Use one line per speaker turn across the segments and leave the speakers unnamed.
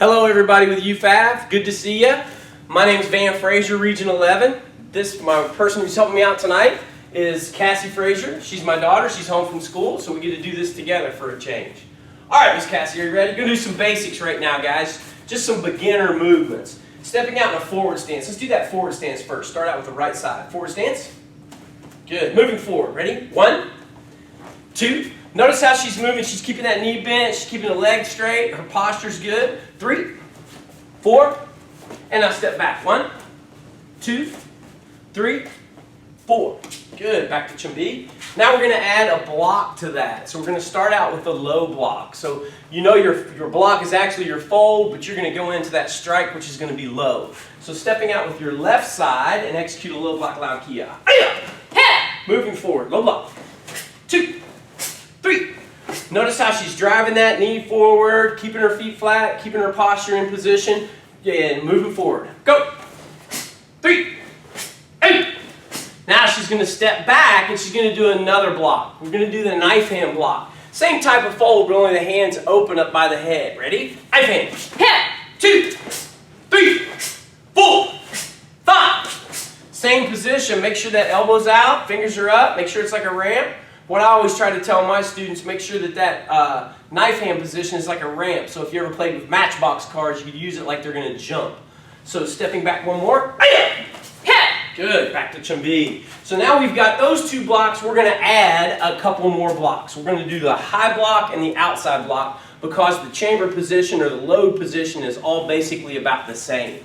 Hello everybody with UFAV, good to see you. My name is Frasher, Region 11. My person who's helping me out tonight is Cassie Frasher. She's my daughter, she's home from school, so we get to do this together for a change. Alright, Miss Cassie, are you ready? We're going to do some basics right now, guys. Just some beginner movements. Stepping out in a forward stance. Let's do that forward stance first. Start out with the right side. Forward stance. Good. Moving forward. Ready? 1, 2. Notice how she's moving. She's keeping that knee bent. She's keeping the leg straight. Her posture's good. 3, 4. And now step back. 1, 2, 3, 4. Good. Back to Chumbi. Now we're going to add a block to that. So we're going to start out with a low block. So you know your block is actually your fold, but you're going to go into that strike, which is going to be low. So stepping out with your left side and execute a low block loud kia. Moving forward. Low block. 2, 3. Notice how she's driving that knee forward, keeping her feet flat, keeping her posture in position, and moving forward. Go. 3, 8. Now she's going to step back and she's going to do another block. We're going to do the knife hand block. Same type of fold, but only the hands open up by the head. Ready? Knife hand. 2, 3, 4, 5. Same position. Make sure that elbow's out, fingers are up. Make sure it's like a ramp. What I always try to tell my students, make sure that knife hand position is like a ramp. So if you ever played with Matchbox cards, you could use it like they're going to jump. So stepping back one more. Good. Back to Chumbi. So now we've got those two blocks. We're going to add a couple more blocks. We're going to do the high block and the outside block because the chamber position or the load position is all basically about the same.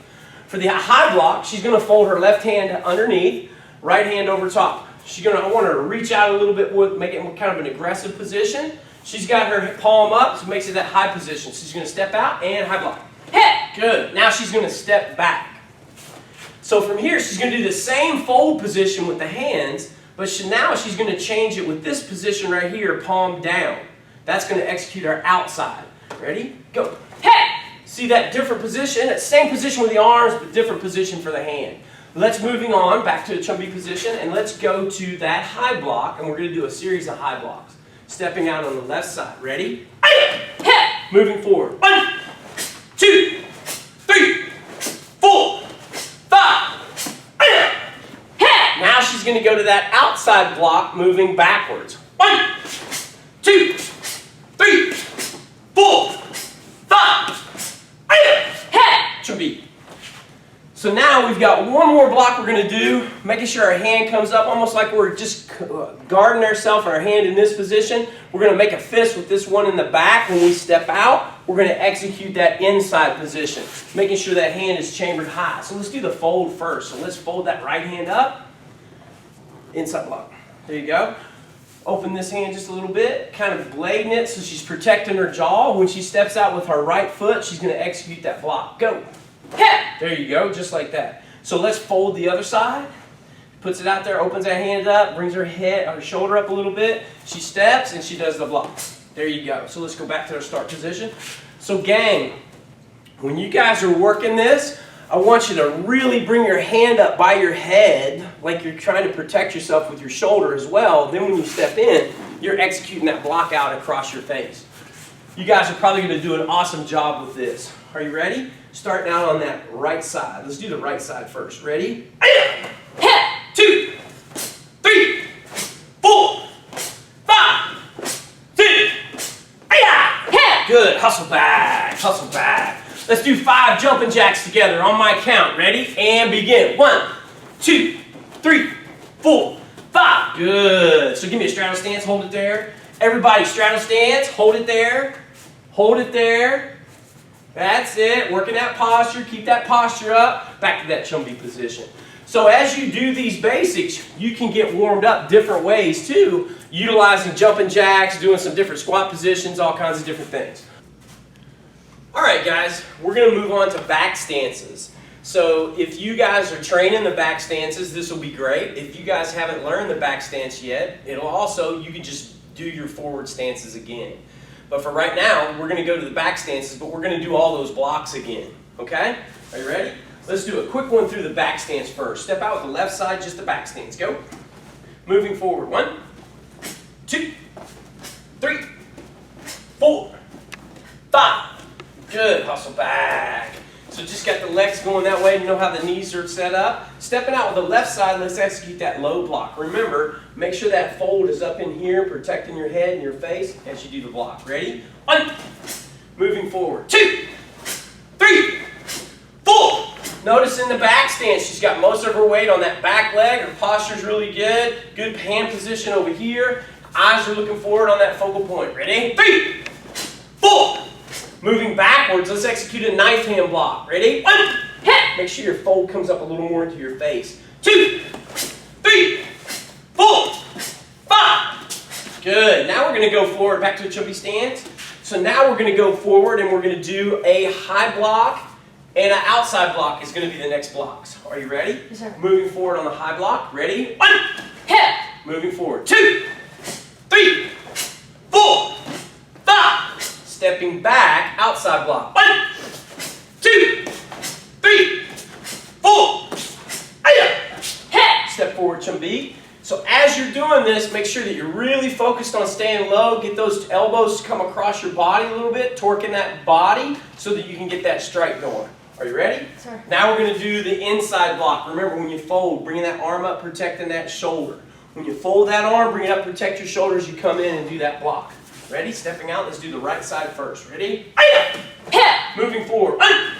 For the high block, she's going to fold her left hand underneath, right hand over top. I want her to reach out a little bit, make it kind of an aggressive position. She's got her palm up, so it makes it that high position. So she's going to step out and high block. Good. Now she's going to step back. So from here, she's going to do the same fold position with the hands, but now she's going to change it with this position right here, palm down. That's going to execute our outside. Ready? Go. See that different position? That same position with the arms, but different position for the hand. Let's moving on back to the Chumbi position, and let's go to that high block, and we're going to do a series of high blocks. Stepping out on the left side. Ready? Moving forward. 1, 2, 3, 4, 5. Now she's going to go to that outside block, moving backwards. 1, 2, 3, 4, 5. Chumbi. So now we've got one more block we're going to do, making sure our hand comes up almost like we're just guarding ourselves, our hand in this position. We're going to make a fist with this one in the back. When we step out, we're going to execute that inside position, making sure that hand is chambered high. So let's do the fold first. So let's fold that right hand up, inside block. There you go. Open this hand just a little bit, kind of blading it so she's protecting her jaw. When she steps out with her right foot, she's going to execute that block. Go. There you go, just like that. So let's fold the other side. Puts it out there, opens that hand up, brings her head, her shoulder up a little bit. She steps and she does the block. There you go. So let's go back to our start position. So gang, when you guys are working this, I want you to really bring your hand up by your head like you're trying to protect yourself with your shoulder as well. Then when you step in, you're executing that block out across your face. You guys are probably going to do an awesome job with this. Are you ready? Starting out on that right side. Let's do the right side first. Ready? 2, 3, 4, 5, 6. Good. Hustle back. Hustle back. Let's do 5 jumping jacks together on my count. Ready? And begin. 1, 2, 3, 4, 5. Good. So give me a straddle stance. Hold it there. Everybody straddle stance. Hold it there. Hold it there. That's it. Working that posture. Keep that posture up. Back to that Chumbi position. So as you do these basics, you can get warmed up different ways too, utilizing jumping jacks, doing some different squat positions, all kinds of different things. Alright guys, we're going to move on to back stances. So if you guys are training the back stances, this will be great. If you guys haven't learned the back stance yet, you can just do your forward stances again. But for right now, we're going to go to the back stances, but we're going to do all those blocks again. Okay? Are you ready? Let's do a quick one through the back stance first. Step out with the left side, just the back stance. Go. Moving forward. 1, 2, 3, 4, 5. Good, hustle back. So just got the legs going that way. You know how the knees are set up. Stepping out with the left side, let's execute that low block. Remember, make sure that fold is up in here, protecting your head and your face as you do the block. Ready? 1. Moving forward. 2, 3, 4. Notice in the back stance, she's got most of her weight on that back leg. Her posture's really good. Good hand position over here. Eyes are looking forward on that focal point. Ready? 3, 4. Moving backwards, let's execute a knife hand block. Ready? 1. Make sure your fold comes up a little more into your face. 2, 3, 4, 5. Good. Now we're going to go forward back to a jumpy stance. So now we're going to go forward and we're going to do a high block and an outside block is going to be the next blocks. Are you ready?
Yes, sir.
Moving forward on the high block. Ready? 1. Moving forward. 2, 3, 4, 5. Stepping back, outside block. 1, 2, 3, 4. Step forward, chumbi. So as you're doing this, make sure that you're really focused on staying low. Get those elbows to come across your body a little bit, torquing that body so that you can get that strike going. Are you ready?
Sir.
Now we're going to do the inside block. Remember, when you fold, bringing that arm up, protecting that shoulder. When you fold that arm, bring it up, protect your shoulders, you come in and do that block. Ready? Stepping out. Let's do the right side first. Ready? Moving forward. 1,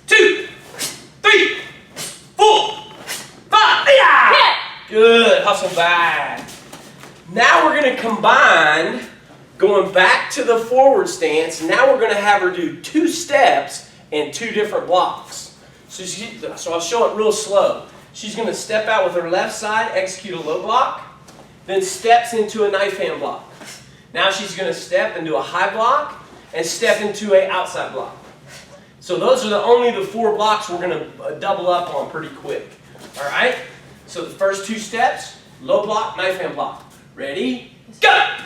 2, 3, 4, 5. Good. Hustle back. Now we're going to combine going back to the forward stance. Now we're going to have her do 2 steps and 2 different blocks. So I'll show it real slow. She's going to step out with her left side, execute a low block, then steps into a knife hand block. Now she's going to step into a high block and step into an outside block. So those are only the 4 blocks we're going to double up on pretty quick. All right? So the first 2 steps, low block, knife hand block. Ready? Go!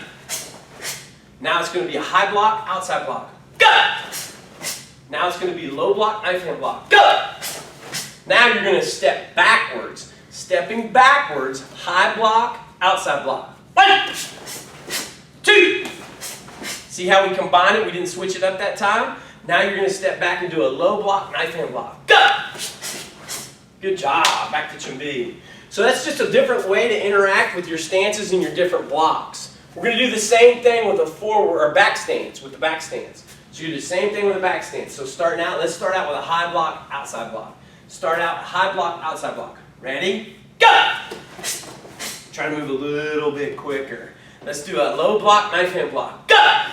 Now it's going to be a high block, outside block. Go! Now it's going to be low block, knife hand block. Go! Now you're going to step backwards. Stepping backwards, high block, outside block. 1, 2. See how we combined it? We didn't switch it up that time. Now you're going to step back and do a low block, knife hand block. Go! Good job. Back to chumbi. So that's just a different way to interact with your stances and your different blocks. We're going to do the same thing with a forward or back stance, with the back stance. So you do the same thing with a back stance. So starting out, let's start out with a high block, outside block. Start out high block, outside block. Ready? Go! Try to move a little bit quicker. Let's do a low block, knife hand block. Go!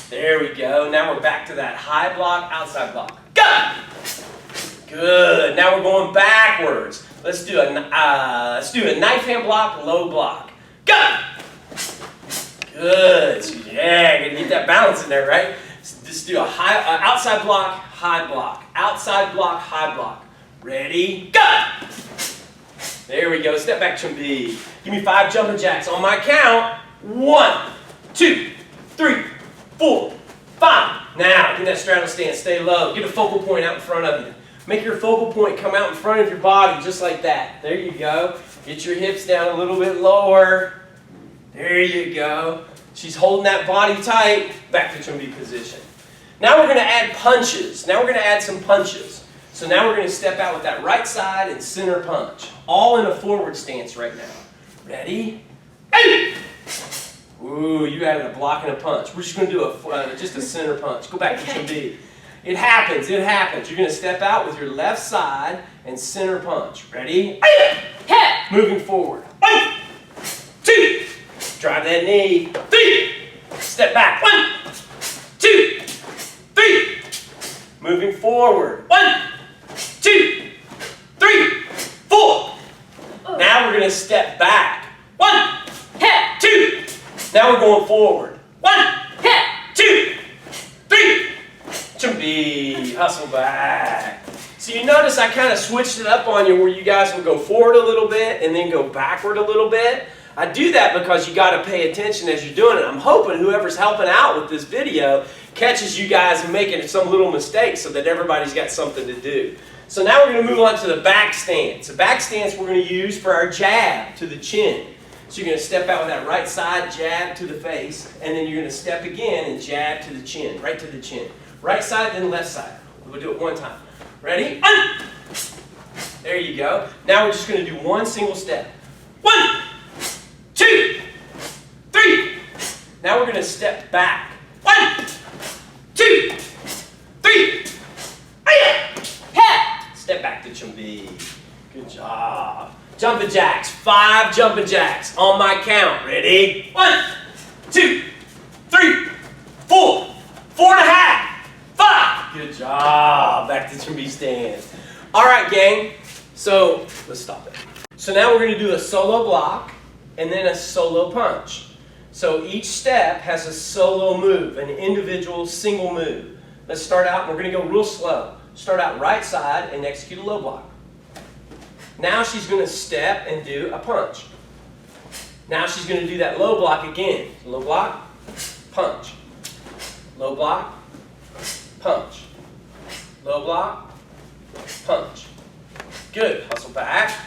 There we go. Now we're back to that high block, outside block. Go! Good. Now we're going backwards. Let's do a knife hand block, low block. Go! Good. So yeah, gotta get that balance in there, right? Just do a outside block, high block. Outside block, high block. Ready? Go! There we go. Step back, chumbi. Give me 5 jumping jacks on my count. 1, 2, 3, 4, 5. Now, get that straddle stance. Stay low. Get a focal point out in front of you. Make your focal point come out in front of your body just like that. There you go. Get your hips down a little bit lower. There you go. She's holding that body tight. Back to chumbi position. Now we're going to add punches. Now we're going to add some punches. So now we're going to step out with that right side and center punch. All in a forward stance right now. Ready? Hey! Ooh, you added a block and a punch. We're just going to do just a center punch. Go back to chumbi. It happens. It happens. You're going to step out with your left side and center punch. Ready? Moving forward. 1, 2. Drive that knee. 3. Step back. 1, 2, 3. Moving forward. 1, 2, 3, 4. Now we're going to step back. 1, 2. Now we're going forward. 1, 2, 3. Chumbi. Hustle back. So you notice I kind of switched it up on you where you guys will go forward a little bit and then go backward a little bit. I do that because you got to pay attention as you're doing it. I'm hoping whoever's helping out with this video catches you guys making some little mistakes so that everybody's got something to do. So now we're going to move on to the back stance. The back stance we're going to use for our jab to the chin. So you're going to step out with that right side, jab to the face, and then you're going to step again and jab to the chin, right to the chin. Right side, then left side. We'll do it one time. Ready? 1. There you go. Now we're just going to do one single step. 1, 2, 3. Now we're going to step back. 1, 2, 3. Step back to Chumbi. Good job. Jumping jacks. 5 jumping jacks on my count. Ready? 1, 2, 3, 4, 4.5, 5. Good job. Back to Chumbi stance. All right, gang. So let's stop it. So now we're going to do a solo block and then a solo punch. So each step has a solo move, an individual single move. Let's start out. We're going to go real slow. Start out right side and execute a low block. Now she's going to step and do a punch. Now she's going to do that low block again. Low block, punch. Low block, punch. Low block, punch. Good. Hustle back.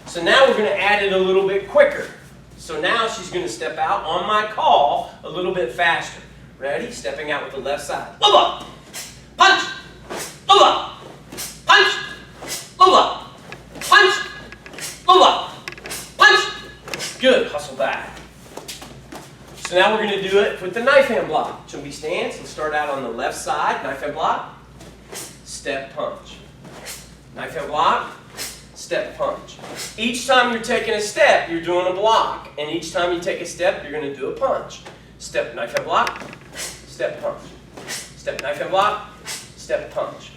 So now we're going to add it a little bit quicker. So now she's going to step out on my call a little bit faster. Ready? Stepping out with the left side. Low block, punch. Low block, punch. Low block, punch. Low block, punch. Good. Hustle back. So now we're going to do it with the knife hand block. Chumbi stance. Let's start out on the left side. Knife hand block. Step punch. Knife hand block. Step punch. Each time you're taking a step, you're doing a block. And each time you take a step, you're going to do a punch. Step, knife hand block. Step punch. Step, knife hand block. Step punch.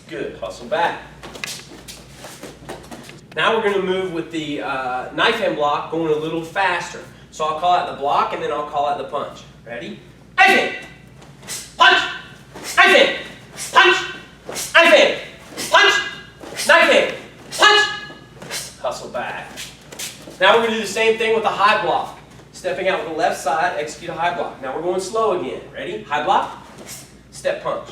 Good. Hustle back. Now we're going to move with the knife hand block going a little faster. So I'll call out the block and then I'll call out the punch. Ready? Knife hand. Punch. Knife hand. Punch. Knife hand. Punch. Knife hand. Punch. Hustle back. Now we're going to do the same thing with the high block. Stepping out with the left side, execute a high block. Now we're going slow again. Ready? High block. Step punch.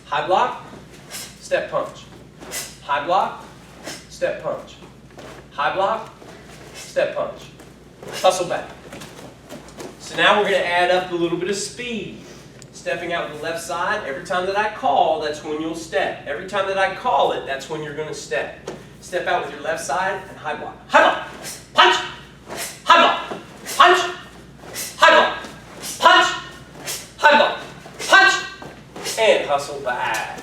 High block. Step punch. High block. Step punch. High block. Step punch. Hustle back. So now we're going to add up a little bit of speed. Stepping out with the left side. Every time that I call, that's when you'll step. Every time that I call it, that's when you're going to step. Step out with your left side and high block. High block. Punch. High block. Punch. High block. Punch. High block. Punch. And hustle back.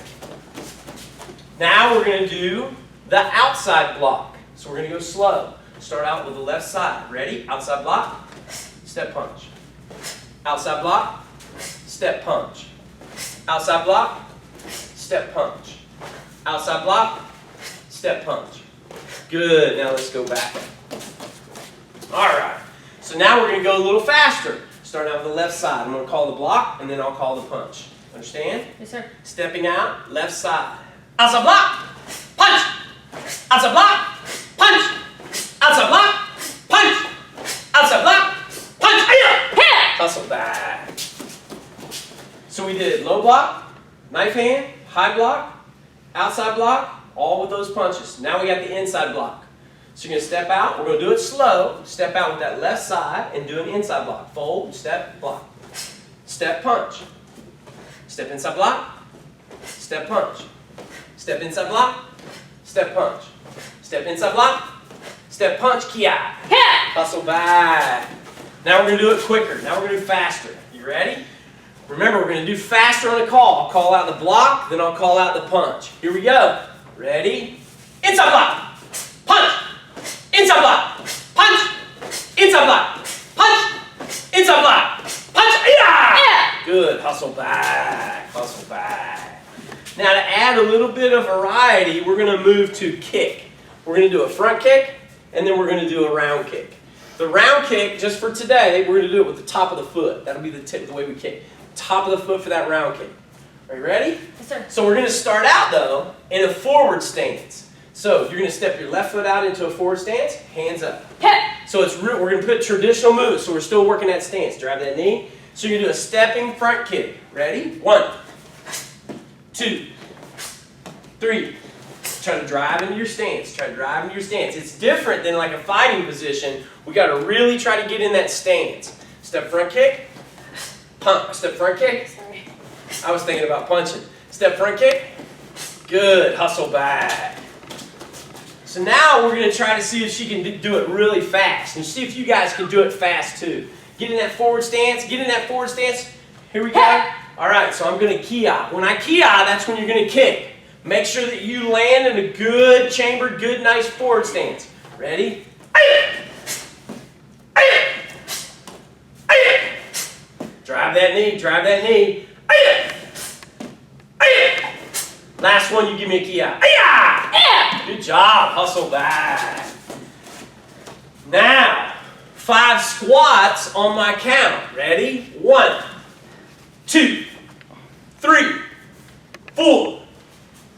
Now we're going to do the outside block. So we're going to go slow. Start out with the left side. Ready? Outside block. Step punch. Outside block. Step punch. Outside block. Step punch. Outside block. Step punch. Good. Now let's go back. All right. So now we're going to go a little faster. Starting out with the left side. I'm going to call the block and then I'll call the punch. Understand?
Yes, sir.
Stepping out, left side. Outside block. Punch. Outside block. Punch. Outside block. Punch. Outside block. Punch. Hustle back. So we did low block, knife hand, high block, outside block, all with those punches. Now we got the inside block. So you're going to step out. We're going to do it slow. Step out with that left side and do an inside block. Fold, step, block. Step, punch. Step inside block. Step, punch. Step inside block. Step, punch. Step inside block. Step, punch, kia. Hustle back. Now we're going to do it quicker. Now we're going to do faster. You ready? Remember, we're going to do faster on the call. I'll call out the block, then I'll call out the punch. Here we go. Ready? Inside block. Punch. Inside block. Punch. Inside block. Punch. Inside block. Punch. Yeah. Good. Hustle back. Hustle back. Now to add a little bit of variety, we're going to move to kick. We're going to do a front kick, and then we're going to do a round kick. The round kick, just for today, we're going to do it with the top of the foot. That'll be the tip, the way we kick. Top of the foot for that round kick. Are you ready?
Yes, sir.
So we're going to start out, though, in a forward stance. So you're going to step your left foot out into a forward stance, hands up. So it's we're going to put traditional moves, so we're still working that stance. Drive that knee. So you're going to do a stepping front kick. Ready? 1, 2, 3. Try to drive into your stance. Try to drive into your stance. It's different than like a fighting position. We got to really try to get in that stance. Step front kick. Pump. Step front kick.
Sorry.
I was thinking about punching. Step front kick. Good. Hustle back. So now we're going to try to see if she can do it really fast. And see if you guys can do it fast too. Get in that forward stance. Get in that forward stance. Here we go. All right, so I'm going to ki-ya. When I ki-ya, that's when you're going to kick. Make sure that you land in a good chambered, good, nice forward stance. Ready? Drive that knee, drive that knee. Last one, you give me a ki-ya. Good job, hustle back. Now, 5 squats on my count. Ready? 1, 2, 3, 4,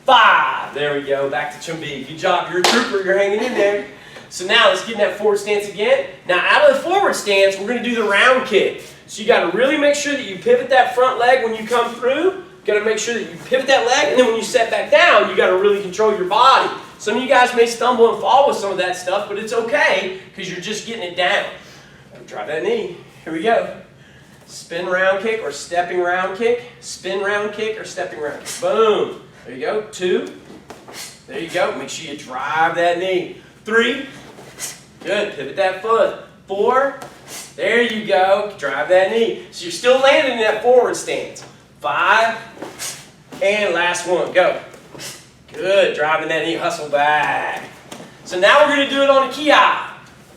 5. There we go, back to Chumbi. Good job, you're a trooper, you're hanging in there. So now let's get in that forward stance again. Now out of the forward stance, we're going to do the round kick. So you got to really make sure that you pivot that front leg when you come through. You got to make sure that you pivot that leg, and then when you set back down, you got to really control your body. Some of you guys may stumble and fall with some of that stuff, but it's okay because you're just getting it down. Drive that knee. Here we go. Spin round kick or stepping round kick. Spin round kick or stepping round kick. Boom. There you go. 2. There you go. Make sure you drive that knee. 3. Good. Pivot that foot. 4. There you go. Drive that knee. So you're still landing in that forward stance. 5. And last one. Go. Good. Driving that knee. Hustle back. So now we're going to do it on a ki-ya.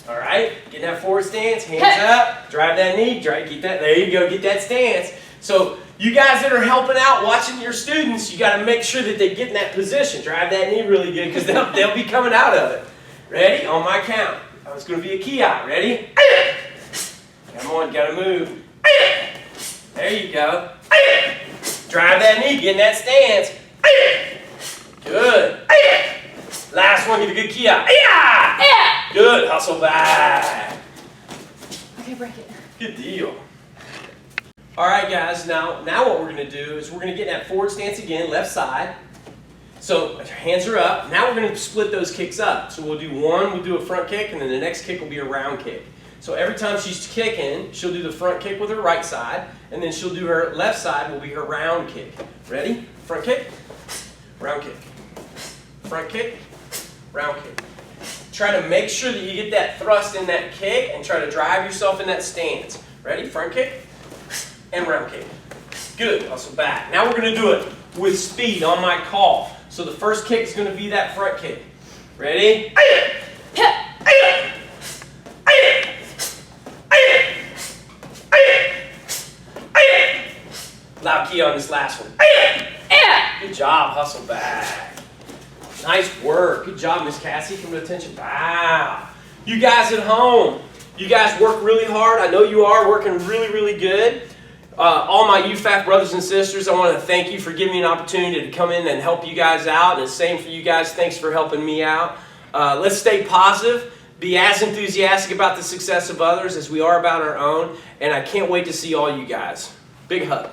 All right. Get in that forward stance. Hands up. Drive that knee. Get that. There you go. Get that stance. So you guys that are helping out, watching your students, you got to make sure that they get in that position. Drive that knee really good because they'll be coming out of it. Ready? On my count. It's going to be a ki-ya. Ready? Come on, got to move. There you go. Drive that knee. Get in that stance. Good. Last one. Give a good ki-ya. Good. Hustle back.
Okay, break it.
Good deal. All right, guys. Now what we're going to do is we're going to get in that forward stance again, left side. So hands are up. Now we're going to split those kicks up. So we'll do one, we'll do a front kick, and then the next kick will be a round kick. So every time she's kicking, she'll do the front kick with her right side, and then she'll do her left side will be her round kick. Ready? Front kick, round kick. Front kick, round kick. Try to make sure that you get that thrust in that kick and try to drive yourself in that stance. Ready? Front kick and round kick. Good. Hustle back. Now we're going to do it with speed on my call. So the first kick is going to be that front kick. Ready? Loud key on this last one. Good job. Hustle back. Nice work. Good job, Miss Cassie. Come to attention. Wow. You guys at home, you guys work really hard. I know you are working really, really good. All my UFAF brothers and sisters, I want to thank you for giving me an opportunity to come in and help you guys out. And the same for you guys. Thanks for helping me out. Let's stay positive. Be as enthusiastic about the success of others as we are about our own. And I can't wait to see all you guys. Big hug.